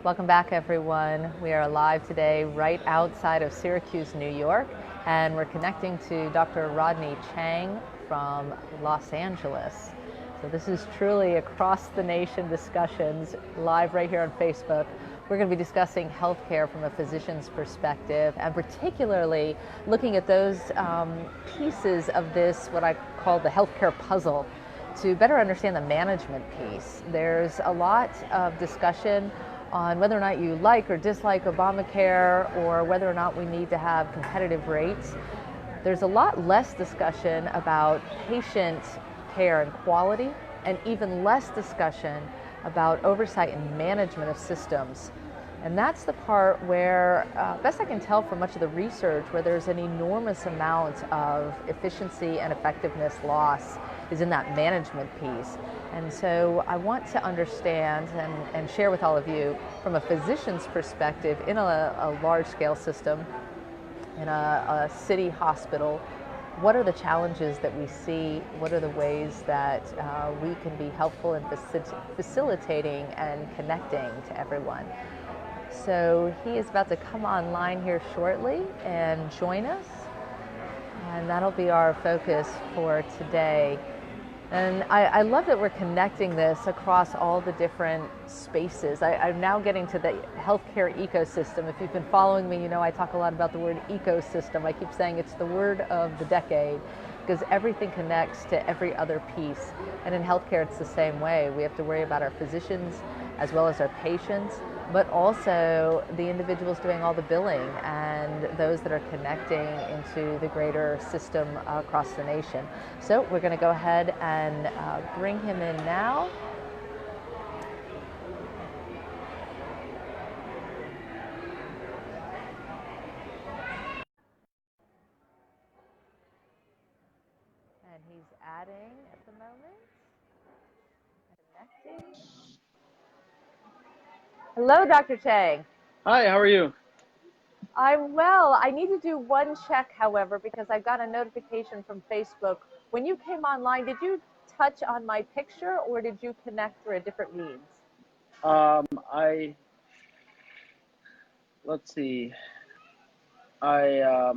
Welcome back, everyone. We are live today right outside of Syracuse, New York, and we're connecting to Dr. Rodney Cheng from Los Angeles. So this is truly across the nation discussions, live right here on Facebook. We're going to be discussing healthcare from a physician's perspective, and particularly looking at those pieces of this, what I call the healthcare puzzle, to better understand the management piece. There's a lot of discussion on whether or not you like or dislike Obamacare, or whether or not we need to have competitive rates. There's a lot less discussion about patient care and quality, and even less discussion about oversight and management of systems. And that's the part where, best I can tell from much of the research, where there's an enormous amount of efficiency and effectiveness loss is in that management piece. And so I want to understand and share with all of you from a physician's perspective in a large-scale system, in a city hospital, what are the challenges that we see? What are the ways that we can be helpful in facilitating and connecting to everyone? So he is about to come online here shortly and join us, and that'll be our focus for today. And I love that we're connecting this across all the different spaces. I'm now getting to the healthcare ecosystem. If you've been following me, you know I talk a lot about the word ecosystem. I keep saying it's the word of the decade, because everything connects to every other piece. And in healthcare, it's the same way. We have to worry about our physicians as well as our patients, but also the individuals doing all the billing and those that are connecting into the greater system across the nation. So we're going to go ahead and bring him in now. And he's adding at the moment. Connecting. Hello, Dr. Cheng. Hi, how are you? I'm well. I need to do one check, however, because I got a notification from Facebook. When you came online, did you touch on my picture, or did you connect through a different means? Um, I let's see. I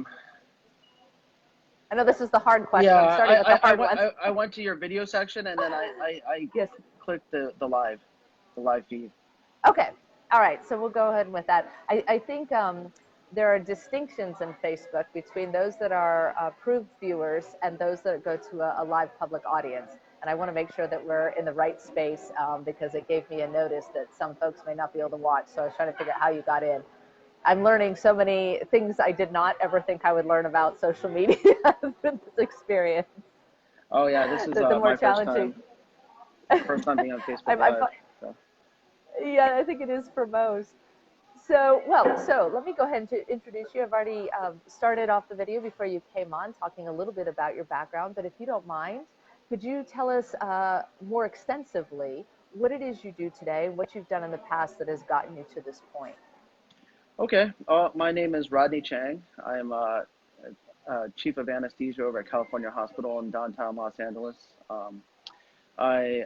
I know this is the hard question. yeah, I'm starting with the hard went ones. I went to your video section, and then I Yes. clicked the live feed. Okay. All right. So we'll go ahead with that. I think there are distinctions in Facebook between those that are approved viewers and those that go to a live public audience. And I want to make sure that we're in the right space because it gave me a notice that some folks may not be able to watch. So I was trying to figure out how you got in. I'm learning so many things I did not ever think I would learn about social media with this experience. Oh yeah, this is The more my challenging. first time being on Facebook I'm, Live. So. yeah, I think it is for most. So let me go ahead and introduce you. I've already started off the video before you came on, talking a little bit about your background. But if you don't mind, could you tell us more extensively what it is you do today, what you've done in the past that has gotten you to this point? Okay, my name is Rodney Cheng. I am chief of anesthesia over at California Hospital in downtown Los Angeles. I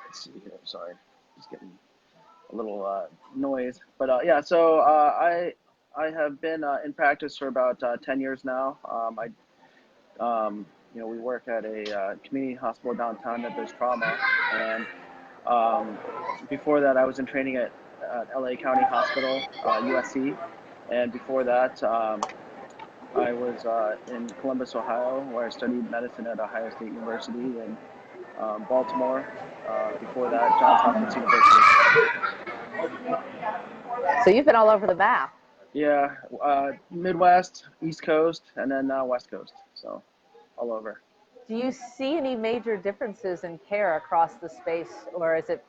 let's see here. Sorry, just getting a little noise. But yeah, so I have been in practice for about 10 years now. We work at a community hospital downtown that does trauma, and before that, I was in training at LA County Hospital, USC, and before that, I was in Columbus, Ohio, where I studied medicine at Ohio State University, and Baltimore. Before that, Johns Hopkins University. So you've been all over the map. Yeah, Midwest, East Coast, and then West Coast. So all over. Do you see any major differences in care across the space, or is it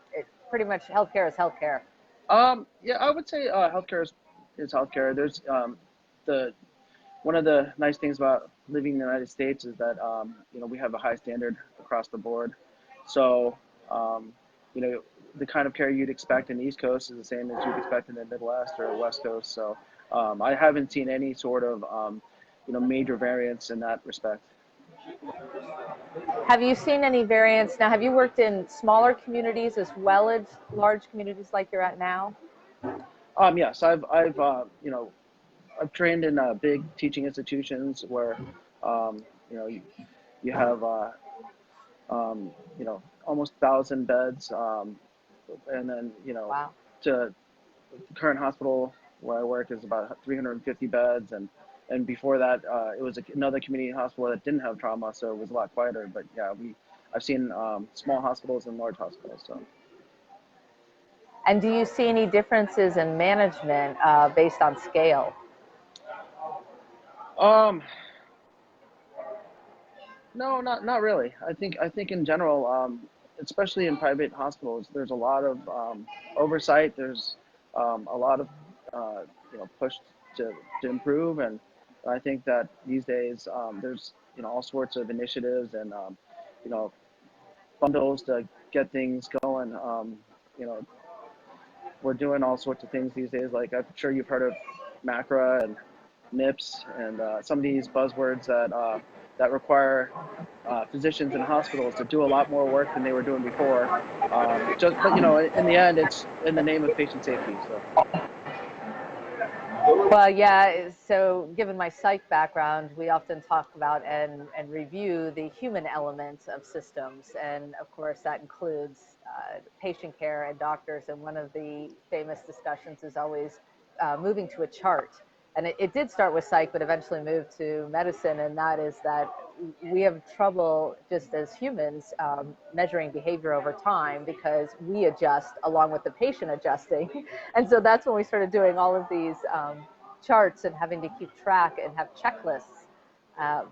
pretty much healthcare is healthcare? Yeah, I would say is healthcare. There's the one of the nice things about living in the United States is that we have a high standard across the board. So the kind of care you'd expect in the East Coast is the same as you'd expect in the Midwest or West Coast. So I haven't seen any sort of major variance in that respect. Have you seen any variants? Now, have you worked in smaller communities as well as large communities like you're at now? Yes, I've trained in big teaching institutions where, you know, you have, almost 1,000 beds, and then, Wow. to the current hospital where I work is about 350 beds, and before that, it was another community hospital that didn't have trauma, so it was a lot quieter. But yeah, I've seen small hospitals and large hospitals. So, And do you see any differences in management based on scale? um, no, not really. I think in general, especially in private hospitals, there's a lot of oversight. There's a lot of push to improve, and I think that these days there's all sorts of initiatives and you know bundles to get things going. You know, we're doing all sorts of things these days. Like I'm sure you've heard of MACRA and NIPS and some of these buzzwords that require physicians and hospitals to do a lot more work than they were doing before. But in the end, it's in the name of patient safety. So. Well, yeah, so given my psych background, we often talk about and review the human elements of systems. And of course, that includes patient care and doctors. And one of the famous discussions is always moving to a chart. And it did start with psych, but eventually moved to medicine. And that is that we have trouble just as humans measuring behavior over time because we adjust along with the patient adjusting. And so that's when we started doing all of these charts and having to keep track and have checklists. Um,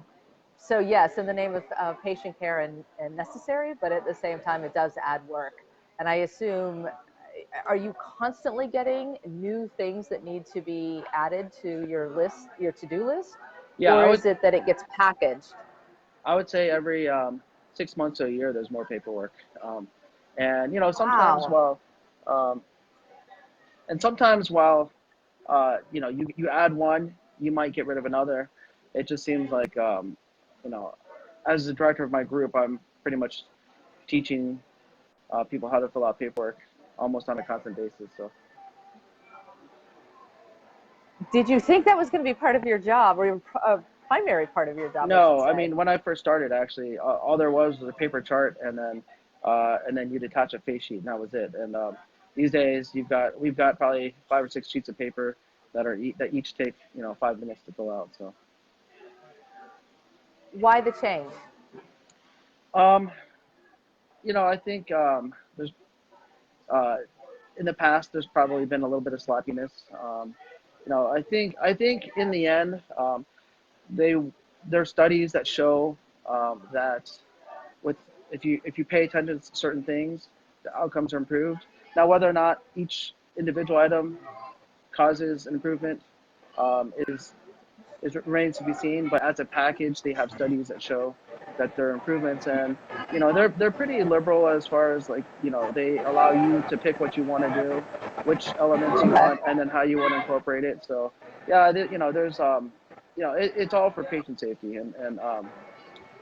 so yes, in the name of patient care and necessary, but at the same time, it does add work. And I assume, are you constantly getting new things that need to be added to your list, your to-do list? Yeah, Or is it that it gets packaged? I would say every 6 months to a year, there's more paperwork, and sometimes Wow. um, while you add one, you might get rid of another. It just seems like you know, as the director of my group, I'm pretty much teaching people how to fill out paperwork almost on a constant basis. So Did you think that was going to be part of your job or your primary part of your job, I should no, I say? mean when I first started, actually, all there was a paper chart, and then you'd attach a face sheet, and that was it. And these days, we've got probably 5 or 6 sheets of paper that each take 5 minutes to fill out. So. Why the change? Um, I think there's uh, in the past there's probably been a little bit of sloppiness. I think in the end, they there are studies that show that with if you pay attention to certain things, the outcomes are improved. Now, whether or not each individual item causes an improvement is remains to be seen. But as a package, they have studies that show that there are improvements, and they're pretty liberal as far as like they allow you to pick what you want to do, which elements you Okay. want, and then how you want to incorporate it. So yeah, there's it's all for patient safety, and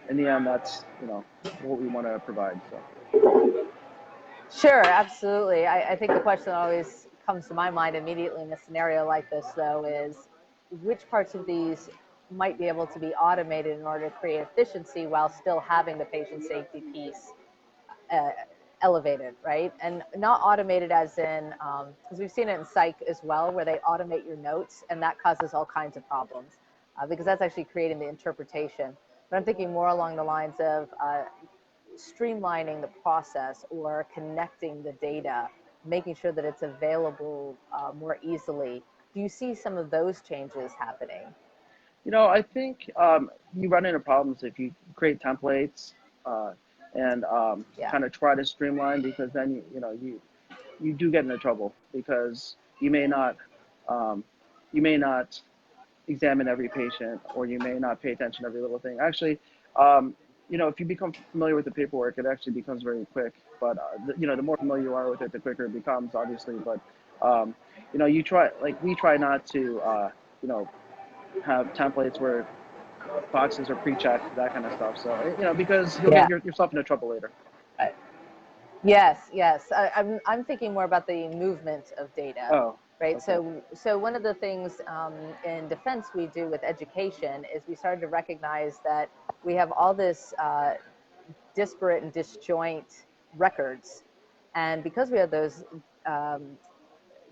in the end, that's what we want to provide. So. Sure, absolutely. I think the question that always comes to my mind immediately in a scenario like this, though, is which parts of these might be able to be automated in order to create efficiency while still having the patient safety piece uh, elevated, right? And not automated as in, because we've seen it in psych as well, where they automate your notes, and that causes all kinds of problems because that's actually creating the interpretation. But I'm thinking more along the lines of streamlining the process or connecting the data, making sure that it's available more easily. Do you see some of those changes happening? I think you run into problems if you create templates uh, and Yeah. kind of try to streamline, because then you do get into trouble because um, you may not examine every patient, or you may not pay attention to every little thing. Actually, if you become familiar with the paperwork, it actually becomes very quick. But the more familiar you are with it, the quicker it becomes, obviously. But we try not to you know have templates where boxes are pre-checked, that kind of stuff. So because you'll get Yeah. yourself into trouble later. Yes, yes. I'm thinking more about the movement of data, Oh, right? okay. So one of the things in defense we do with education is we started to recognize that we have all this disparate and disjoint records, and because we have those um,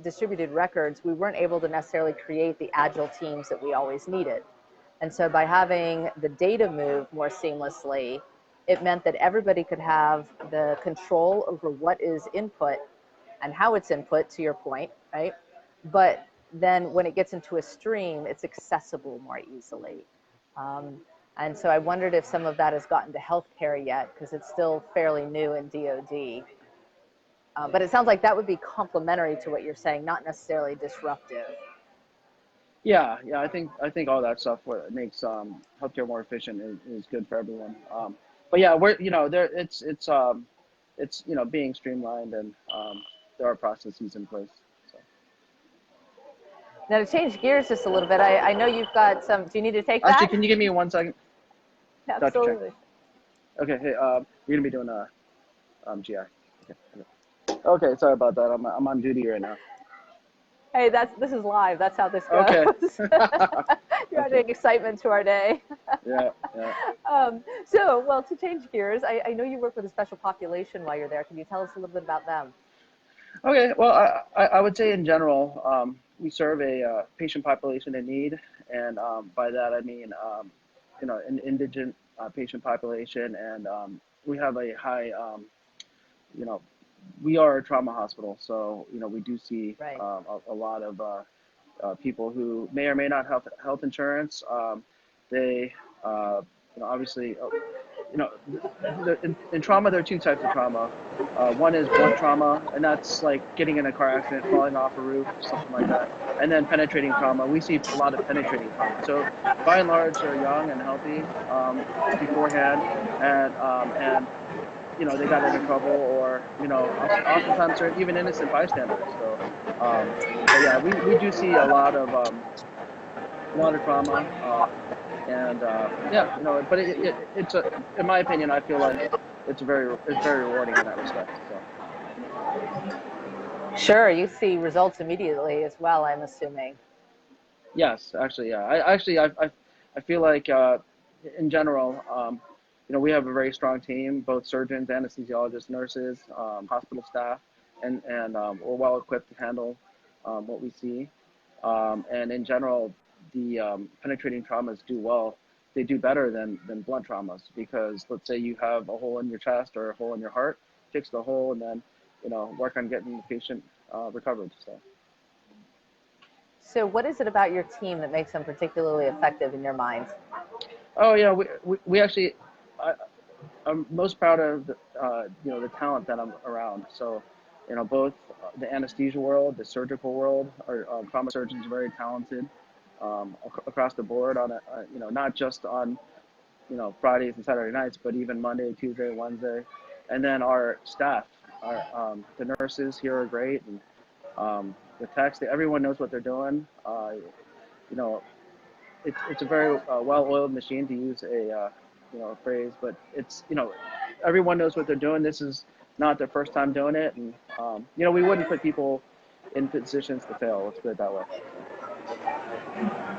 distributed records, we weren't able to necessarily create the agile teams that we always needed. And so by having the data move more seamlessly, it meant that everybody could have the control over what is input and how it's input, to your point, right? But then when it gets into a stream, it's accessible more easily. Um, and so I wondered if some of that has gotten to healthcare yet, because it's still fairly new in DoD. But it sounds like that would be complementary to what you're saying, not necessarily disruptive. Yeah. I think all that stuff what makes healthcare more efficient is good for everyone. But yeah, we're there it's being streamlined and there are processes in place. So Now, to change gears just a little bit, I know you've got some. Do you need to take actually, that? can you give me 1 second, Dr. Cheng? Absolutely. Okay, hey, we're gonna be doing a GI. Okay, sorry about that. I'm on duty right now. Hey, this is live. That's how this Okay. goes. You're Okay. adding excitement to our day. Yeah. Well, to change gears, I know you work with a special population while you're there. Can you tell us a little bit about them? Okay, well, I would say in general, we serve a patient population in need, and by that I mean, an indigent patient population, and we have a high, you know, we are a trauma hospital, so we do see Right. a lot of people who may or may not have health insurance. They, obviously, you know, in trauma, there are two types of trauma. One is blunt trauma, and that's like getting in a car accident, falling off a roof, something like that. And then penetrating trauma. We see a lot of penetrating trauma. So by and large, they're young and healthy beforehand, and they got into trouble, or oftentimes they're even innocent bystanders. So, but yeah, we do see a lot of trauma. And yeah, but it's in my opinion, I feel like it's very rewarding in that respect. So Sure, you see results immediately as well, I'm assuming. yes, actually, yeah, I feel like in general, we have a very strong team, both surgeons, anesthesiologists, nurses, hospital staff, and we're well equipped to handle what we see. And in general, the penetrating traumas do well. They do better than blunt traumas, because let's say you have a hole in your chest or a hole in your heart, fix the hole, and then work on getting the patient recovered. So. So, what is it about your team that makes them particularly effective in your mind? Oh yeah, we actually, I, I'm most proud of the talent that I'm around. So, both the anesthesia world, the surgical world, our trauma surgeons are very talented across the board on not just on Fridays and Saturday nights, but even Monday, Tuesday, Wednesday, and then our staff, the nurses here are great, and the techs, everyone knows what they're doing. You know, it's a very well-oiled machine, to use a phrase, but it's everyone knows what they're doing. This is not their first time doing it, and we wouldn't put people in positions to fail. Let's put it that way.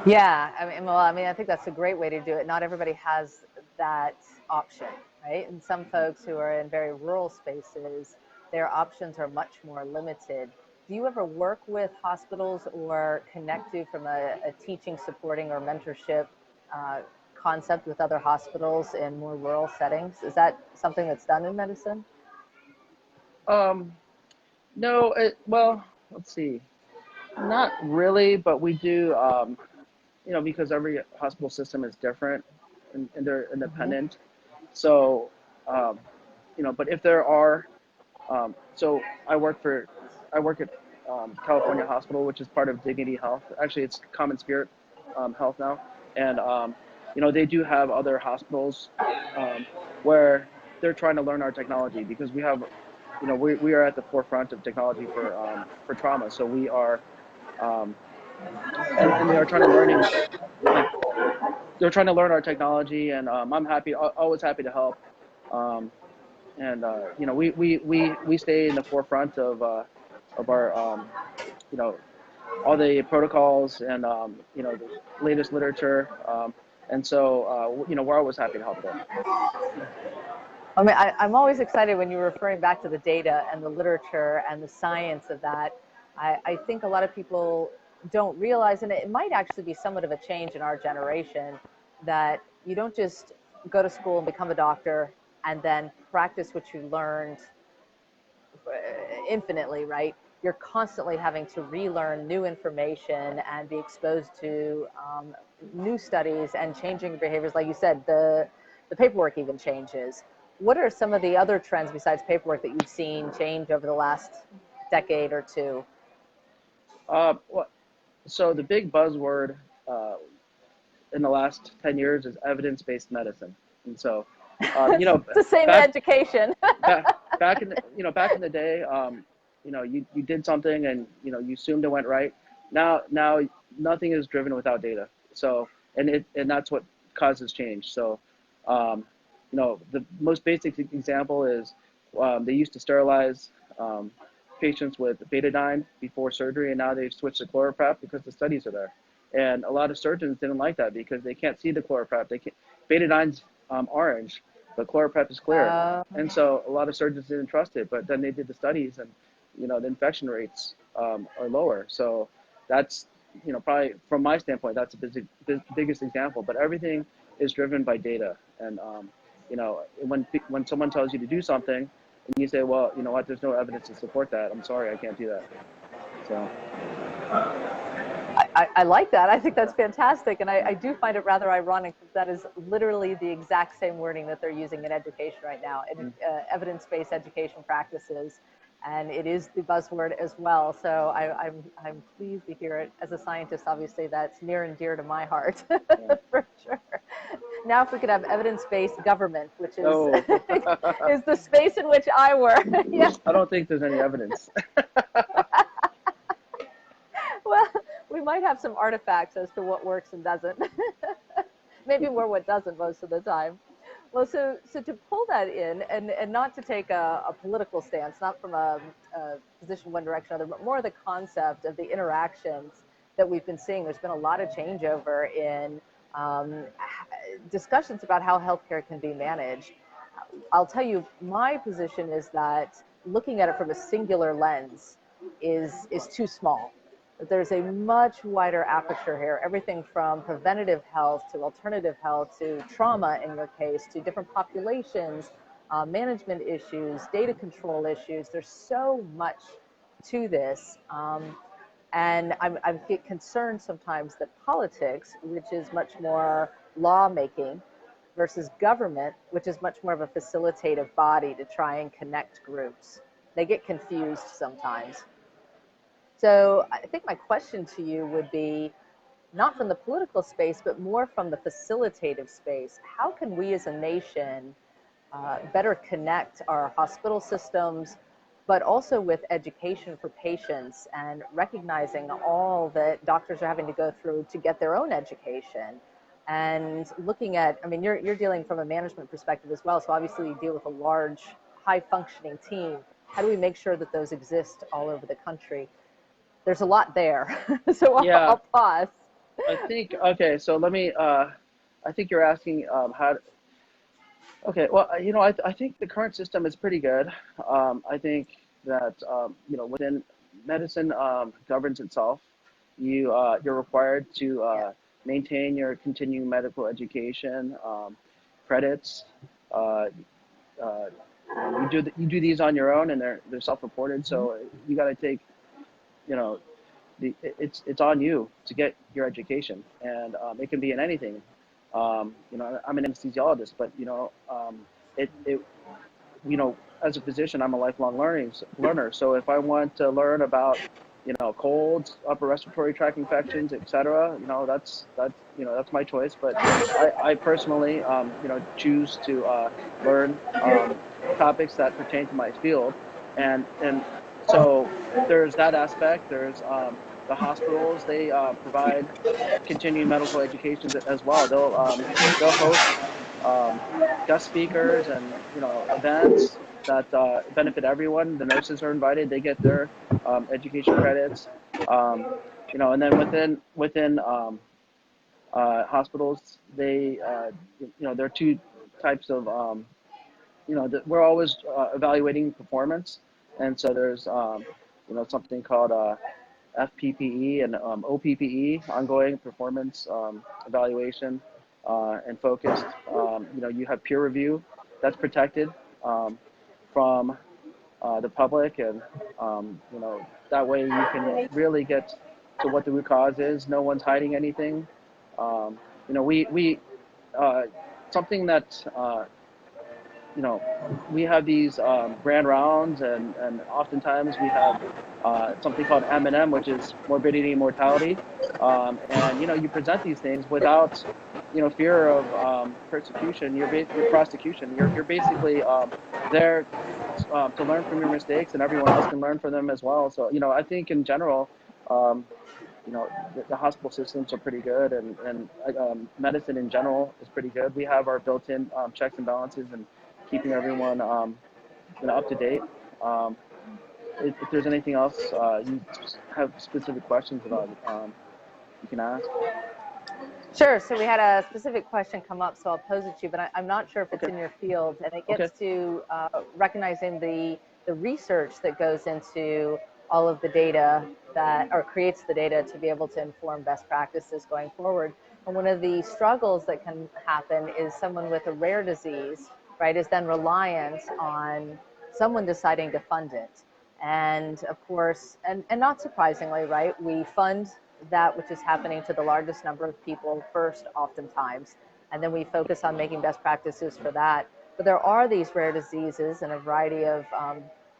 Yeah, I think that's a great way to do it. Not everybody has that option, right? And some folks who are in very rural spaces, their options are much more limited. Do you ever work with hospitals or connect you from a teaching, supporting, or mentorship uh, concept with other hospitals in more rural settings? Is that something that's done in medicine? Um, no, well, let's see. Not really, but we do. Because every hospital system is different, and they're Mm-hmm. independent. So, um, but if there are, so I work at California Hospital, which is part of Dignity Health. Actually, it's Common Spirit Health now, and they do have other hospitals where they're trying to learn our technology, because we have, we are at the forefront of technology for trauma. So we are, um, and they are trying to learning, like they're trying to learn our technology, and I'm happy, always happy to help. Um, and you know, we stay in the forefront of our you know, all the protocols and you know, the latest literature. And so you know, we're always happy to help there. I mean, I'm always excited when you're referring back to the data and the literature and the science of that. I think a lot of people don't realize, and it might actually be somewhat of a change in our generation, that you don't just go to school and become a doctor and then practice what you learned infinitely, right? You're constantly having to relearn new information and be exposed to new studies and changing behaviors. Like you said, the paperwork even changes. What are some of the other trends besides paperwork that you've seen change over the last decade or two? Well, so the big buzzword uh, in the last 10 years is evidence-based medicine. And so, you know, It's the same in back, education. back in the, you know, back in the day, you know, you did something and, you know, you assumed it went right. Now nothing is driven without data. So, and that's what causes change. So, you know, the most basic example is they used to sterilize patients with betadine before surgery, and now they've switched to chloroprep because the studies are there. And a lot of surgeons didn't like that because they can't see the chloroprep. They can't, betadine's orange, but chloroprep is clear. And so a lot of surgeons didn't trust it, but then they did the studies, and you know, the infection rates are lower. So that's, you know, probably from my standpoint, that's the biggest example. But everything is driven by data. And you know, when someone tells you to do something and you say, well, you know what, there's no evidence to support that, I'm sorry, I can't do that. So I like that. I think that's fantastic. And I do find it rather ironic that that is literally the exact same wording that they're using in education right now, evidence-based education practices. And it is the buzzword as well. So I'm pleased to hear it. As a scientist, obviously, that's near and dear to my heart, yeah. for sure. Now, if we could have evidence-based government, which is, Oh. is the space in which I work. Yeah. I don't think there's any evidence. Well, we might have some artifacts as to what works and doesn't. Maybe more what doesn't most of the time. Well, so to pull that in, and not to take a political stance, not from a position one direction or other, but more the concept of the interactions that we've been seeing. There's been a lot of changeover in discussions about how healthcare can be managed. I'll tell you, my position is that looking at it from a singular lens is too small. There's a much wider aperture here, everything from preventative health to alternative health to trauma in your case, to different populations, management issues, data control issues. There's so much to this. And I get concerned sometimes that politics, which is much more lawmaking, versus government, which is much more of a facilitative body to try and connect groups. They get confused sometimes. So I think my question to you would be, not from the political space, but more from the facilitative space. How can we as a nation better connect our hospital systems, but also with education for patients and recognizing all that doctors are having to go through to get their own education? And looking at, I mean, you're dealing from a management perspective as well, so obviously you deal with a large, high-functioning team. How do we make sure that those exist all over the country? There's a lot there, so Yeah. I'll pause. I think, okay, so let me, I think you're asking how, okay, well, you know, I think the current system is pretty good. I think that, you know, within medicine governs itself. You're required to maintain your continuing medical education credits. Uh, you do these on your own, and they're self-reported. So you got to take, you know, it's on you to get your education, and it can be in anything. You know, I'm an anesthesiologist, but you know, you know, as a physician, I'm a lifelong learner. So if I want to learn about, you know, colds, upper respiratory tract infections, etc., you know, you know, that's my choice. But I personally, you know, choose to learn topics that pertain to my field, and so there's that aspect. There's the hospitals, they provide continuing medical education as well. They'll host um, guest speakers and events that benefit everyone. The nurses are invited; they get their education credits. And then within hospitals, there are two types of we're always evaluating performance, and so there's something called FPPE and OPPE, ongoing performance evaluation and focused. You have peer review that's protected from the public, and that way you can really get to what the root cause is. No one's hiding anything. We something that we have these grand rounds, and oftentimes we have something called M&M, which is morbidity and mortality. And you present these things without fear of persecution, your prosecution. You're basically there to learn from your mistakes, and everyone else can learn from them as well. So I think in general, the hospital systems are pretty good, and medicine in general is pretty good. We have our built-in checks and balances and keeping everyone up to date. If there's anything else you have specific questions about, you can ask. Sure. So we had a specific question come up, so I'll pose it to you, but I'm not sure if it's in your field, and it gets to recognizing the research that goes into all of the data or creates the data to be able to inform best practices going forward. And one of the struggles that can happen is someone with a rare disease, right, is then reliant on someone deciding to fund it. And of course, and not surprisingly, right, we fund that which is happening to the largest number of people first, oftentimes, and then we focus on making best practices for that. But there are these rare diseases and a variety of,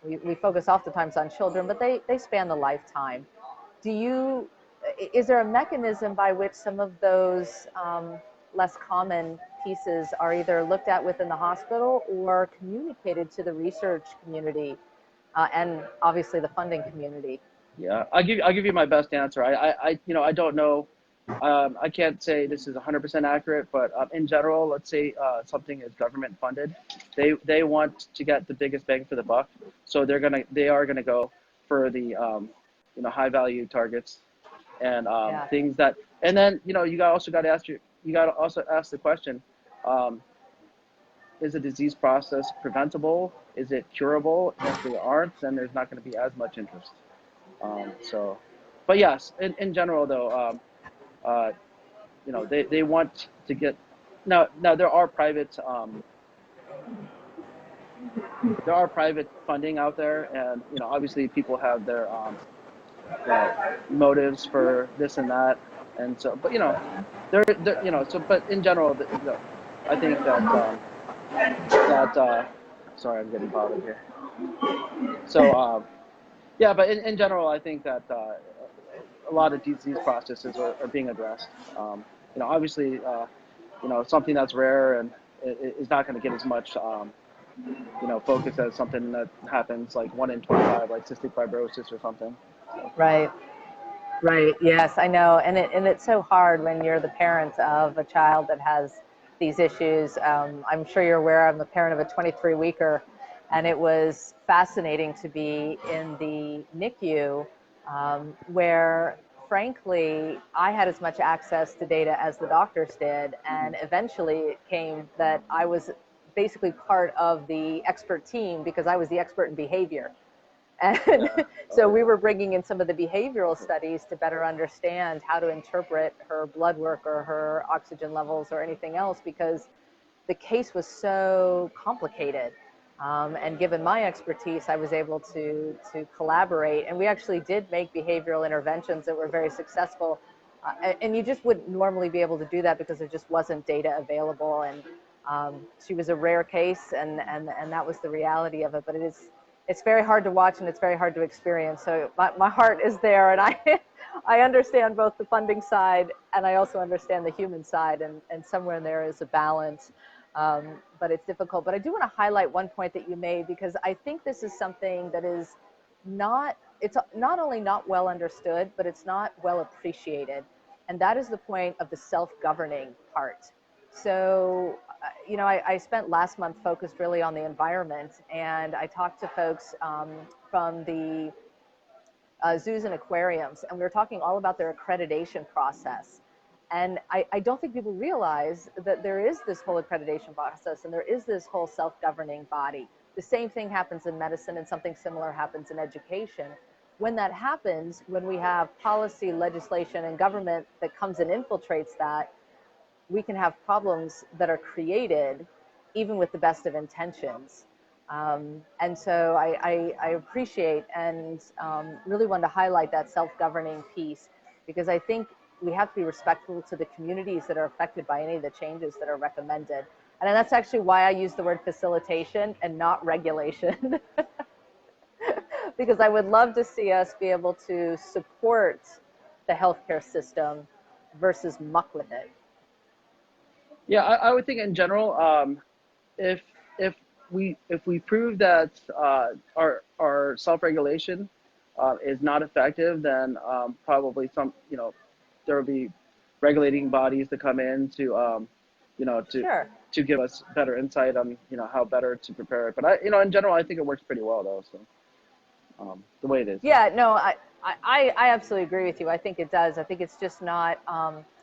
we focus oftentimes on children, but they span the lifetime. Is there a mechanism by which some of those less common pieces are either looked at within the hospital or communicated to the research community and obviously the funding community? Yeah, I'll give you my best answer. I don't know. I can't say this is 100% accurate, but in general, let's say something is government funded, they want to get the biggest bang for the buck, so they are gonna go for the high value targets and things that, and then you also got to ask the question, is the disease process preventable? Is it curable? If they aren't, then there's not going to be as much interest. But yes, in general though, they want to get, now there are private funding out there, and obviously people have their motives for this and that, and so, but but in general, I think that sorry, I'm getting bothered here. So yeah, but in general, I think that a lot of disease processes are being addressed. Obviously, something that's rare and is not going to get as much, focus as something that happens like 1 in 25, like cystic fibrosis or something. So. Right. Right. Yes, I know. And it's so hard when you're the parent of a child that has these issues. I'm sure you're aware I'm the parent of a 23-weeker, and it was fascinating to be in the NICU where, frankly, I had as much access to data as the doctors did. And eventually it came that I was basically part of the expert team because I was the expert in behavior. And so we were bringing in some of the behavioral studies to better understand how to interpret her blood work or her oxygen levels or anything else, because the case was so complicated. And given my expertise, I was able to collaborate. And we actually did make behavioral interventions that were very successful. And you just wouldn't normally be able to do that because there just wasn't data available. And she was a rare case, and that was the reality of it. But it's very hard to watch and it's very hard to experience. So my heart is there, and I understand both the funding side and I also understand the human side, and somewhere in there is a balance. But it's difficult. But I do want to highlight one point that you made, because I think this is something that is not it's not only not well understood, but it's not well appreciated. And that is the point of the self-governing part. So, I spent last month focused really on the environment, and I talked to folks from the zoos and aquariums, and we were talking all about their accreditation process. And I don't think people realize that there is this whole accreditation process and there is this whole self-governing body. The same thing happens in medicine and something similar happens in education. When that happens, when we have policy, legislation, and government that comes and infiltrates that, we can have problems that are created even with the best of intentions. And so I appreciate and really want to highlight that self-governing piece, because I think we have to be respectful to the communities that are affected by any of the changes that are recommended. And that's actually why I use the word facilitation and not regulation, because I would love to see us be able to support the healthcare system versus muck with it. Yeah, I would think in general, if if we prove that our self-regulation is not effective, then probably there will be regulating bodies to come in to Sure. to give us better insight on how better to prepare it. But in general, I think it works pretty well though. So the way it is. Yeah, no, I absolutely agree with you. I think it does. I think it's just not,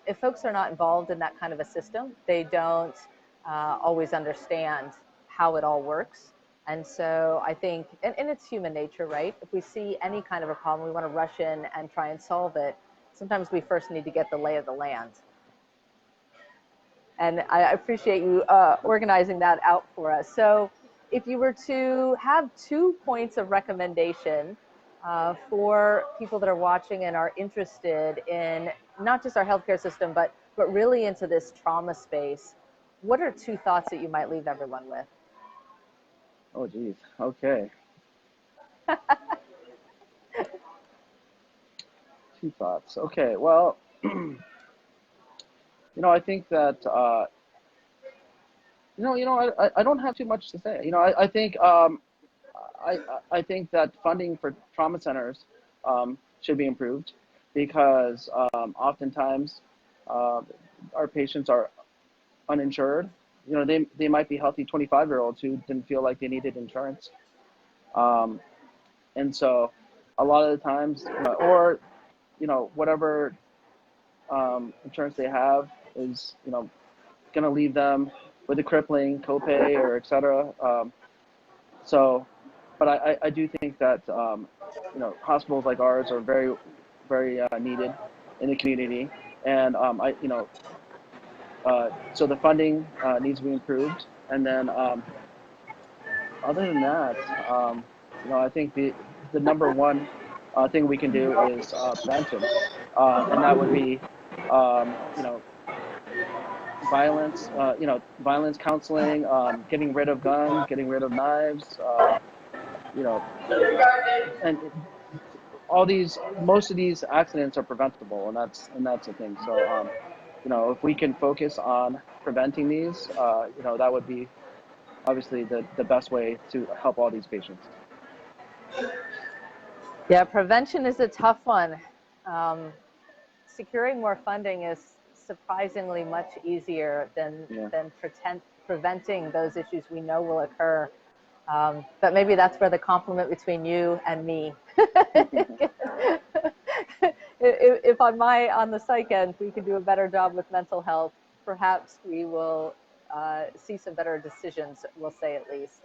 if folks are not involved in that kind of a system, they don't always understand how it all works. And so I think, and it's human nature, right? If we see any kind of a problem, we want to rush in and try and solve it. Sometimes we first need to get the lay of the land. And I appreciate you organizing that out for us. So if you were to have 2 points of recommendation for people that are watching and are interested in not just our healthcare system, but really into this trauma space, what are 2 thoughts that you might leave everyone with? Oh, geez. Okay. 2 thoughts. Okay. Well, I think that I don't have too much to say. I think I think that funding for trauma centers should be improved, because oftentimes our patients are uninsured. They might be healthy 25-year-olds who didn't feel like they needed insurance, and so a lot of the times, or whatever insurance they have is going to leave them with a crippling copay or et cetera. But I do think that hospitals like ours are very, very needed in the community, and so the funding needs to be improved. And then other than that, I think the number one thing we can do is prevention, and that would be violence, violence counseling, getting rid of guns, getting rid of knives, and most of these accidents are preventable, and that's the thing. So, if we can focus on preventing these, that would be obviously the best way to help all these patients. Yeah, prevention is a tough one. Securing more funding is surprisingly much easier than preventing those issues we know will occur. But maybe that's where the compliment between you and me. If on the psych end we can do a better job with mental health, perhaps we will see some better decisions, we'll say at least,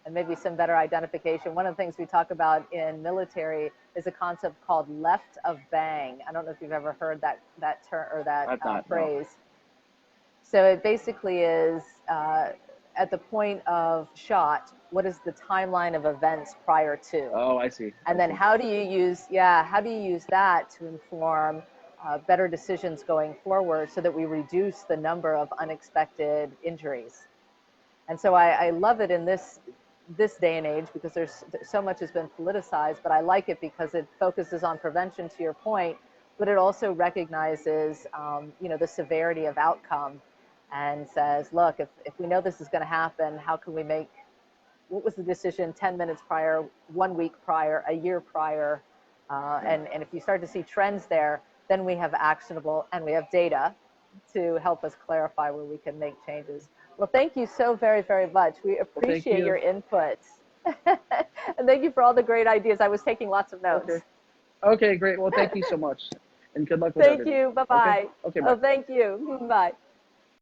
and maybe some better identification. One of the things we talk about in military is a concept called left of bang. I don't know if you've ever heard that term or that phrase. No. So it basically is at the point of shot, what is the timeline of events prior to? Oh, I see. And then how do you use that to inform better decisions going forward so that we reduce the number of unexpected injuries? And so I love it in this day and age, because there's so much has been politicized, but I like it because it focuses on prevention, to your point, but it also recognizes the severity of outcome, and says, look, if we know this is going to happen, how can we make what was the decision 10 minutes prior, 1 week prior, a year prior. And if you start to see trends there, then we have actionable and we have data to help us clarify where we can make changes. Well, thank you so very, very much. We Well, thank appreciate you. your input. And thank you for all the great ideas. I was taking lots of notes. Okay. Okay, great. Well, thank you so much. And good luck with Thank everything. you. Bye-bye. Okay, bye. Oh, thank you. Bye.